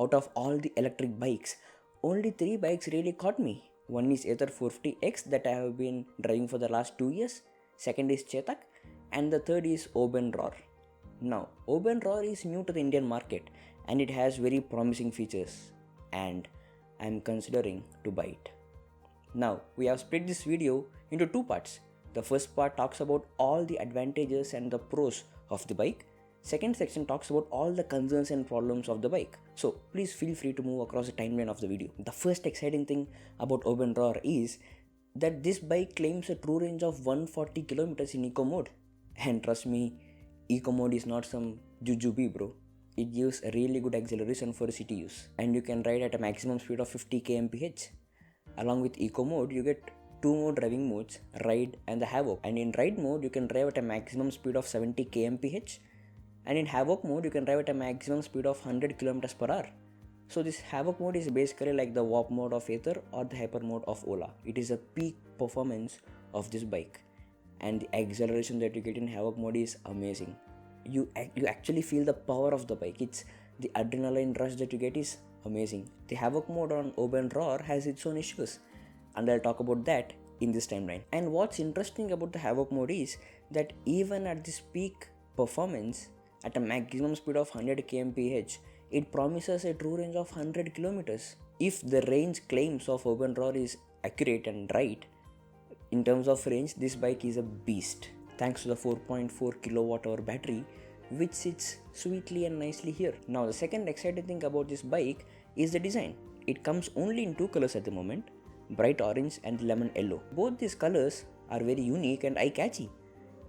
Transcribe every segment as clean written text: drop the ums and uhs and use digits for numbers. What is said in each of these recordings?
Out of all the electric bikes, only 3 bikes really caught me. One is Ather 450X that I have been driving for the last 2 years. Second is Chetak, and the third is Oben RORR. Now, Oben RORR is new to the Indian market and it has very promising features, and I am considering to buy it. Now, we have split this video into 2 parts. The first part talks about all the advantages and the pros of the bike. Second section talks about all the concerns and problems of the bike. So please feel free to move across the timeline of the video. The first exciting thing about Oben RORR is that this bike claims a true range of 140 km in eco mode. And trust me, eco mode is not some jujube bro. It gives a really good acceleration for city use, and you can ride at a maximum speed of 50 kmph. Along with eco mode, you get 2 more driving modes, ride and the havoc. And in ride mode, you can drive at a maximum speed of 70 kmph. And in havoc mode, you can drive at a maximum speed of 100 km per hour. So this havoc mode is basically like the warp mode of Ather or the hyper mode of Ola. It is a peak performance of this bike, and the acceleration that you get in havoc mode is amazing. You actually feel the power of the bike. It's the adrenaline rush that you get is amazing. The havoc mode on Oben RORR has its own issues, and I'll talk about that in this timeline. And what's interesting about the havoc mode is that even at this peak performance at a maximum speed of 100 kmph, it promises a true range of 100 kilometers. If the range claims of Oben RORR is accurate and right, in terms of range, this bike is a beast, thanks to the 4.4 kilowatt hour battery, which sits sweetly and nicely here. Now, the second exciting thing about this bike is the design. It comes only in 2 colors at the moment, bright orange and lemon yellow. Both these colors are very unique and eye-catchy,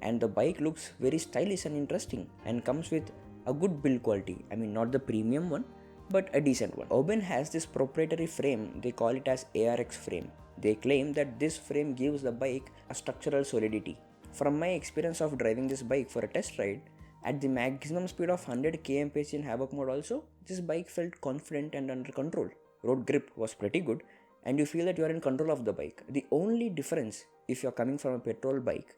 and the bike looks very stylish and interesting and comes with a good build quality. I mean, not the premium one, but a decent one. Oben has this proprietary frame, they call it as ARX frame. They claim that this frame gives the bike a structural solidity. From my experience of driving this bike for a test ride, at the maximum speed of 100 kmph in havoc mode also, this bike felt confident and under control. Road grip was pretty good, and you feel that you are in control of the bike. The only difference, if you are coming from a petrol bike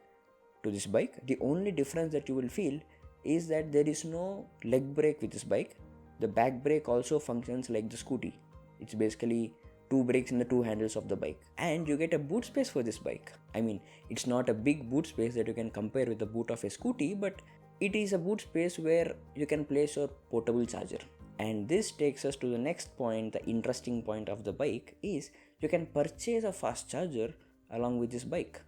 to this bike, the only difference that you will feel is that there is no leg brake with this bike. The back brake also functions like the scooty. It's basically 2 brakes in the 2 handles of the bike, and you get a boot space for this bike. I mean, it's not a big boot space that you can compare with the boot of a scooty, but it is a boot space where you can place your portable charger. And this takes us to the next point. The interesting point of the bike is you can purchase a fast charger along with this bike.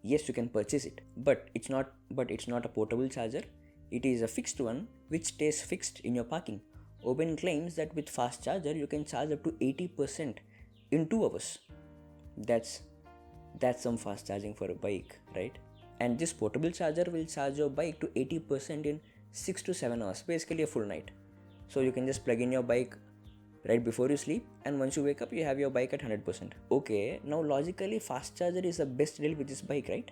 Yes, you can purchase it, but it's not a portable charger. It is a fixed one which stays fixed in your parking. Oben claims that with fast charger you can charge up to 80% in 2 hours. That's some fast charging for a bike, right? And this portable charger will charge your bike to 80% in 6 to 7 hours, basically a full night. So you can just plug in your bike right before you sleep, and once you wake up you have your bike at 100%. Okay, now logically fast charger is the best deal with this bike, right?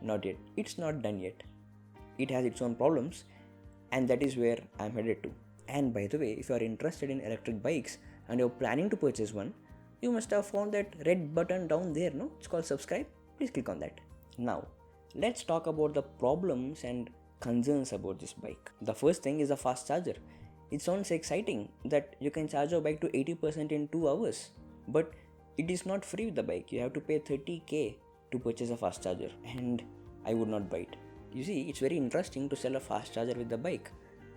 Not yet. It's not done yet. It has its own problems, and that is where I'm headed to. And by the way, if you are interested in electric bikes and you're planning to purchase one, you must have found that red button down there, no? It's called subscribe. Please click on that. Now, let's talk about the problems and concerns about this bike. The first thing is the fast charger. It sounds exciting that you can charge your bike to 80% in 2 hours, but it is not free with the bike. You have to pay 30k to purchase a fast charger, and I would not buy it. You see, it's very interesting to sell a fast charger with the bike,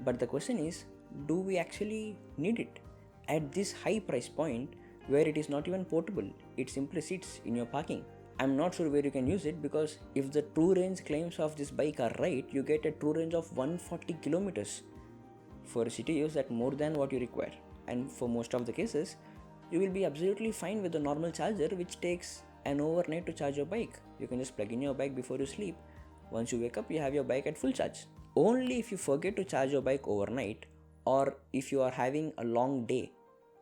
but the question is, do we actually need it? At this high price point where it is not even portable, it simply sits in your parking. I'm not sure where you can use it, because if the true range claims of this bike are right, you get a true range of 140 kilometers. For city use, that's more than what you require, and for most of the cases you will be absolutely fine with the normal charger, which takes an overnight to charge your bike. You can just plug in your bike before you sleep. Once you wake up, you have your bike at full charge. Only if you forget to charge your bike overnight, or if you are having a long day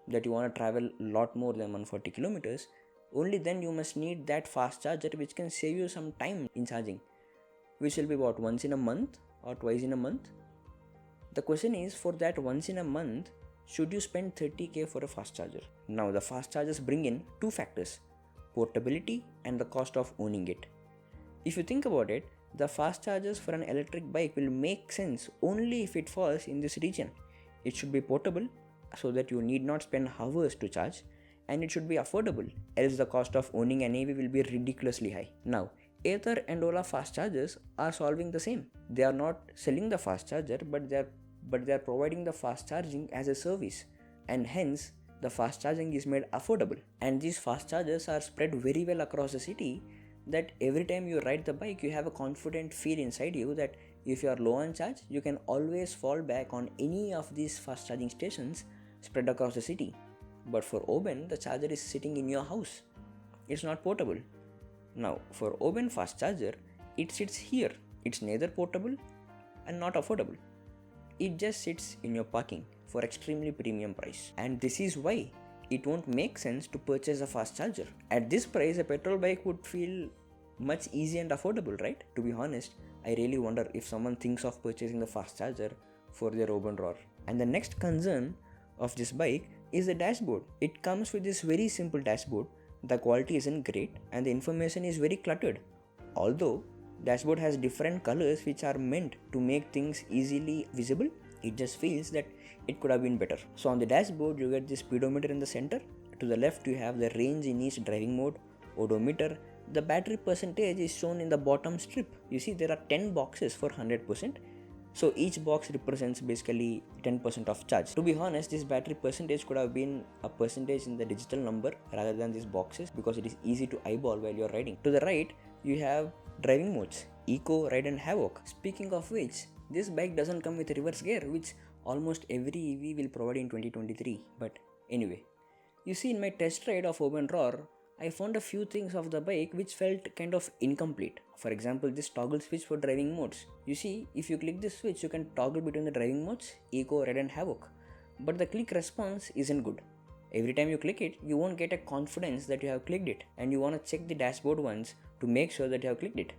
that you want to travel a lot more than 140 kilometers, only then you must need that fast charger, which can save you some time in charging, which will be about once in a month or twice in a month. The question is, for that once in a month, should you spend 30k for a fast charger? Now, the fast chargers bring in 2 factors: portability and the cost of owning it. If you think about it, the fast chargers for an electric bike will make sense only if it falls in this region. It should be portable, so that you need not spend hours to charge, and it should be affordable, else the cost of owning an EV will be ridiculously high. Now, Ather and Ola fast chargers are solving the same. They are not selling the fast charger, but they are providing the fast charging as a service, and hence the fast charging is made affordable. And these fast chargers are spread very well across the city, that every time you ride the bike you have a confident feel inside you that if you are low on charge, you can always fall back on any of these fast charging stations spread across the city. But for Oben, the charger is sitting in your house. It's not portable. Now, for Oben fast charger, it sits here. It's neither portable and not affordable. It just sits in your parking for extremely premium price. And this is why it won't make sense to purchase a fast charger. At this price, a petrol bike would feel much easy and affordable, right? To be honest, I really wonder if someone thinks of purchasing the fast charger for their Oben RORR. And the next concern of this bike is the dashboard. It comes with this very simple dashboard. The quality isn't great and the information is very cluttered. Although dashboard has different colors which are meant to make things easily visible, it just feels that it could have been better. So on the dashboard you get the speedometer in the center. To the left you have the range in each driving mode, odometer. The battery percentage is shown in the bottom strip. You see there are 10 boxes for 100%. So each box represents basically 10% of charge. To be honest, this battery percentage could have been a percentage in the digital number rather than these boxes, because it is easy to eyeball while you're riding. To the right, you have driving modes, Eco, Ride and Havoc. Speaking of which, this bike doesn't come with reverse gear, which almost every EV will provide in 2023. But anyway, you see in my test ride of Oben RORR, I found a few things of the bike which felt kind of incomplete. For example, this toggle switch for driving modes. You see, if you click this switch, you can toggle between the driving modes, Eco, Red and Havoc. But the click response isn't good. Every time you click it, you won't get a confidence that you have clicked it, and you want to check the dashboard once to make sure that you have clicked it.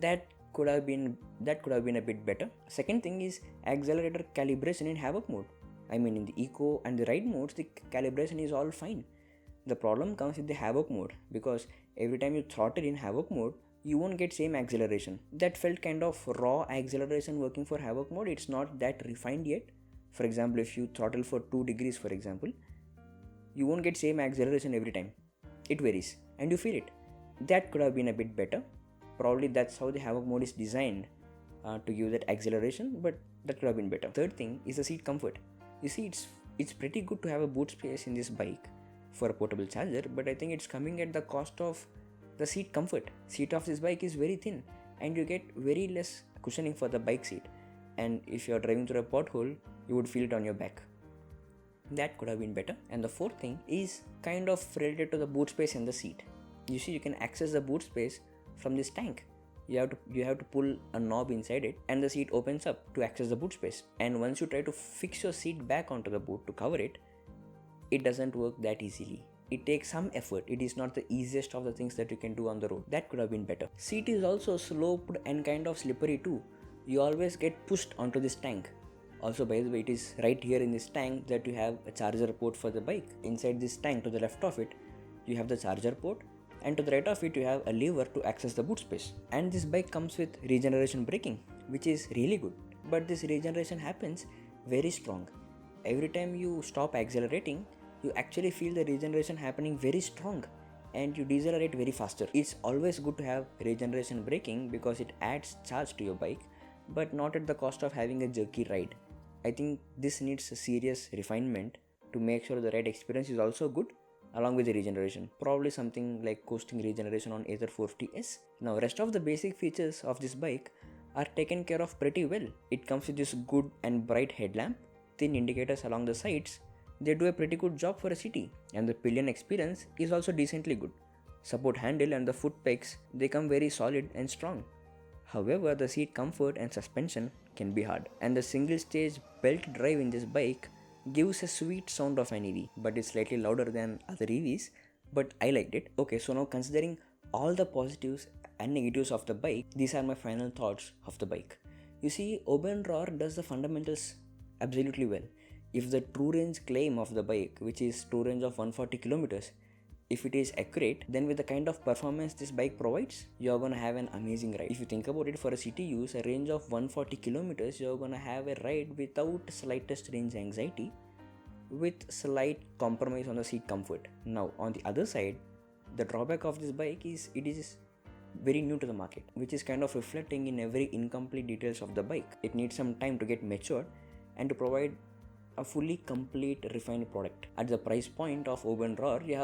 That could have been a bit better. Second thing is accelerator calibration in Havoc mode. I mean, in the Eco and the Ride modes, the calibration is all fine. The problem comes with the Havoc mode, because every time you throttle in Havoc mode, you won't get same acceleration. That felt kind of raw acceleration working for Havoc mode. It's not that refined yet. For example, if you throttle for 2 degrees, for example, you won't get same acceleration every time. It varies and you feel it. That could have been a bit better. Probably that's how the Havoc mode is designed to give that acceleration, but that could have been better. Third thing is the seat comfort. You see, it's pretty good to have a boot space in this bike for a portable charger, but I think it's coming at the cost of the seat comfort. Seat of this bike is very thin and you get very less cushioning for the bike seat, and if you're driving through a pothole, you would feel it on your back. That could have been better. And the fourth thing is kind of related to the boot space in the seat. You see, you can access the boot space from this tank. You have to pull a knob inside it and the seat opens up to access the boot space. And once you try to fix your seat back onto the boot to cover it, it doesn't work that easily. It takes some effort. It is not the easiest of the things that you can do on the road. That could have been better. Seat is also sloped and kind of slippery too. You always get pushed onto this tank. Also, by the way, it is right here in this tank that you have a charger port for the bike. Inside this tank, to the left of it, you have the charger port, and to the right of it, you have a lever to access the boot space. And this bike comes with regeneration braking, which is really good. But this regeneration happens very strong. Every time you stop accelerating, you actually feel the regeneration happening very strong and you decelerate very faster. It's always good to have regeneration braking because it adds charge to your bike, but not at the cost of having a jerky ride. I think this needs a serious refinement to make sure the ride experience is also good along with the regeneration. Probably something like coasting regeneration on Ather 450S. Now, rest of the basic features of this bike are taken care of pretty well. It comes with this good and bright headlamp, thin indicators along the sides. They do a pretty good job for a city, and the pillion experience is also decently good. Support handle and the foot pegs, they come very solid and strong. However, the seat comfort and suspension can be hard, and the single stage belt drive in this bike gives a sweet sound of an EV, but it's slightly louder than other EVs, but I liked it. Okay, so now considering all the positives and negatives of the bike, these are my final thoughts of the bike. You see, Oben RORR does the fundamentals absolutely well. If the true range claim of the bike, which is true range of 140 kilometers, if it is accurate, then with the kind of performance this bike provides, you're gonna have an amazing ride. If you think about it, for a city use, a range of 140 kilometers, you're gonna have a ride without slightest range anxiety, with slight compromise on the seat comfort. Now, on the other side, the drawback of this bike is it is very new to the market, which is kind of reflecting in every incomplete details of the bike. It needs some time to get matured and to provide a fully complete refined product. At the price point of Oben RORR, you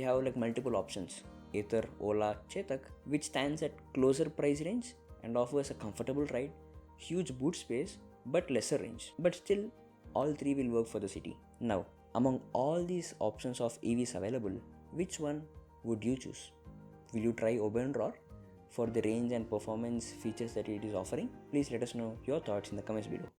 have like multiple options: Ather, Ola, Chetak, which stands at closer price range and offers a comfortable ride, huge boot space, but lesser range. But still, all three will work for the city. Now, among all these options of EVs available, which one would you choose? Will you try Oben RORR for the range and performance features that it is offering? Please let us know your thoughts in the comments below.